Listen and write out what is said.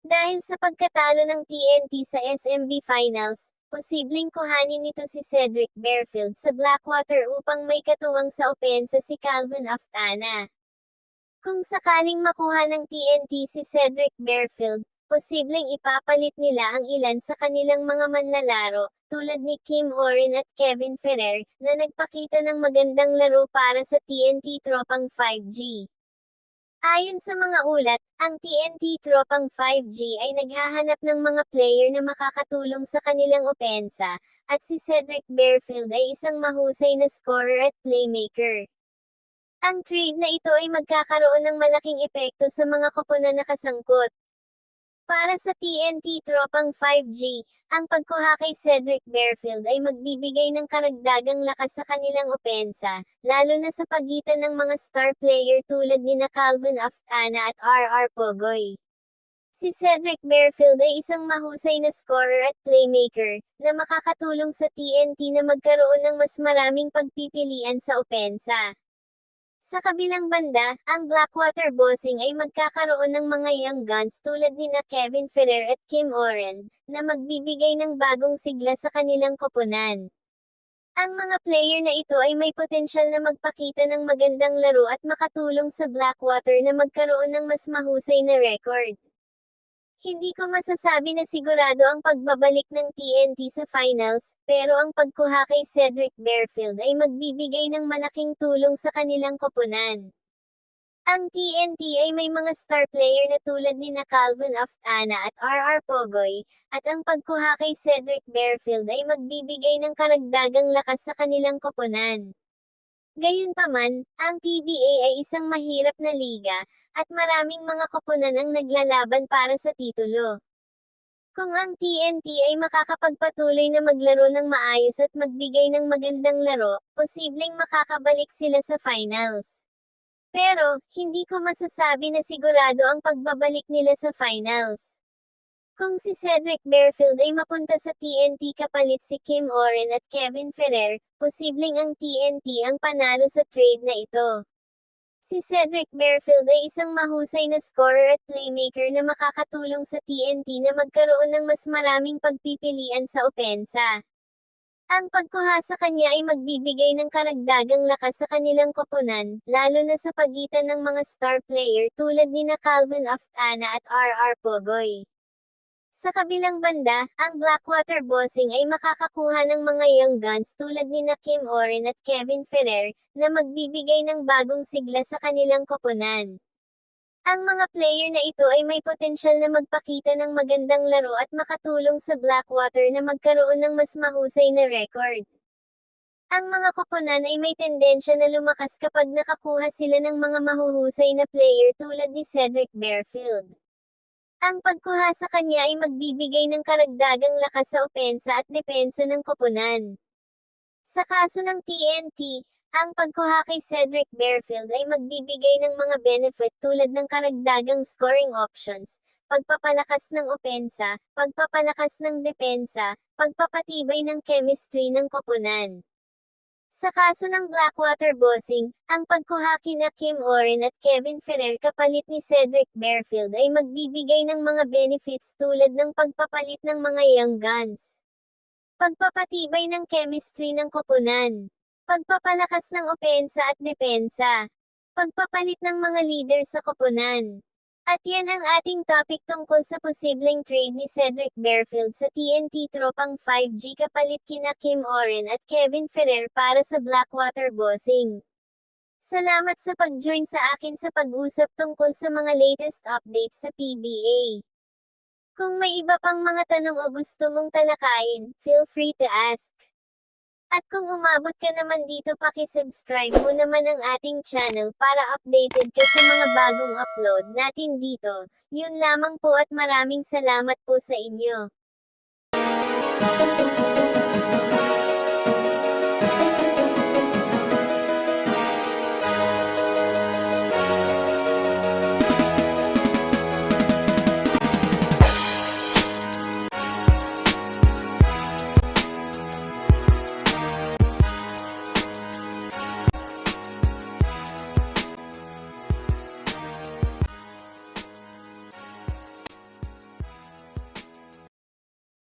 Dahil sa pagkatalo ng TNT sa SMB Finals, posibleng kuhanin nito si Cedric Barefield sa Blackwater upang may katuwang sa opensa si Calvin Aftana. Kung sakaling makuha ng TNT si Cedric Barefield, posibleng ipapalit nila ang ilan sa kanilang mga manlalaro, tulad ni Kim Oren at Kevin Ferrer, na nagpakita ng magandang laro para sa TNT Tropang 5G. Ayon sa mga ulat, ang TNT Tropang 5G ay naghahanap ng mga player na makakatulong sa kanilang opensa, at si Cedric Barefield ay isang mahusay na scorer at playmaker. Ang trade na ito ay magkakaroon ng malaking epekto sa mga koponan na kasangkot. Para sa TNT Tropang 5G, ang pagkuha kay Cedric Barefield ay magbibigay ng karagdagang lakas sa kanilang opensa, lalo na sa pagitan ng mga star player tulad ni Calvin Aftana at RR Pogoy. Si Cedric Barefield ay isang mahusay na scorer at playmaker, na makakatulong sa TNT na magkaroon ng mas maraming pagpipilian sa opensa. Sa kabilang banda, ang Blackwater Bossing ay magkakaroon ng mga young guns tulad ni Kevin Ferrer at Kim Oren, na magbibigay ng bagong sigla sa kanilang koponan. Ang mga player na ito ay may potensyal na magpakita ng magandang laro at makatulong sa Blackwater na magkaroon ng mas mahusay na record. Hindi ko masasabi na sigurado ang pagbabalik ng TNT sa finals, pero ang pagkuha kay Cedric Barefield ay magbibigay ng malaking tulong sa kanilang koponan. Ang TNT ay may mga star player na tulad ni Calvin Aftana at RR Pogoy, at ang pagkuha kay Cedric Barefield ay magbibigay ng karagdagang lakas sa kanilang koponan. Gayunpaman, ang PBA ay isang mahirap na liga, at maraming mga koponan ang naglalaban para sa titulo. Kung ang TNT ay makakapagpatuloy na maglaro ng maayos at magbigay ng magandang laro, posibleng makakabalik sila sa finals. Pero, hindi ko masasabi na sigurado ang pagbabalik nila sa finals. Kung si Cedric Barefield ay mapunta sa TNT kapalit si Kim Oren at Kevin Ferrer, posibleng ang TNT ang panalo sa trade na ito. Si Cedric Barefield ay isang mahusay na scorer at playmaker na makakatulong sa TNT na magkaroon ng mas maraming pagpipilian sa opensa. Ang pagkuha sa kanya ay magbibigay ng karagdagang lakas sa kanilang koponan, lalo na sa pagitan ng mga star player tulad ni Calvin Aftana at RR Pogoy. Sa kabilang banda, ang Blackwater Bossing ay makakakuha ng mga young guns tulad ni Kim Oren at Kevin Ferrer, na magbibigay ng bagong sigla sa kanilang koponan. Ang mga player na ito ay may potensyal na magpakita ng magandang laro at makatulong sa Blackwater na magkaroon ng mas mahusay na record. Ang mga koponan ay may tendensya na lumakas kapag nakakuha sila ng mga mahuhusay na player tulad ni Cedric Barefield. Ang pagkuha sa kanya ay magbibigay ng karagdagang lakas sa opensa at depensa ng koponan. Sa kaso ng TNT, ang pagkuha kay Cedric Barefield ay magbibigay ng mga benefit tulad ng karagdagang scoring options, pagpapalakas ng opensa, pagpapalakas ng depensa, pagpapatibay ng chemistry ng koponan. Sa kaso ng Blackwater Bossing, ang pagkuha kina Kim Oren at Kevin Ferrer kapalit ni Cedric Barefield ay magbibigay ng mga benefits tulad ng pagpapalit ng mga young guns, pagpapatibay ng chemistry ng koponan, pagpapalakas ng opensa at depensa, pagpapalit ng mga leader sa koponan. At yan ang ating topic tungkol sa posibleng trade ni Cedric Barefield sa TNT Tropang 5G kapalit kina Kim Oren at Kevin Ferrer para sa Blackwater Bossing. Salamat sa pag-join sa akin sa pag-usap tungkol sa mga latest updates sa PBA. Kung may iba pang mga tanong o gusto mong talakayin, feel free to ask. At kung umabot ka naman dito, paki-subscribe mo naman ang ating channel para updated ka sa mga bagong upload natin dito. Yun lamang po at maraming salamat po sa inyo.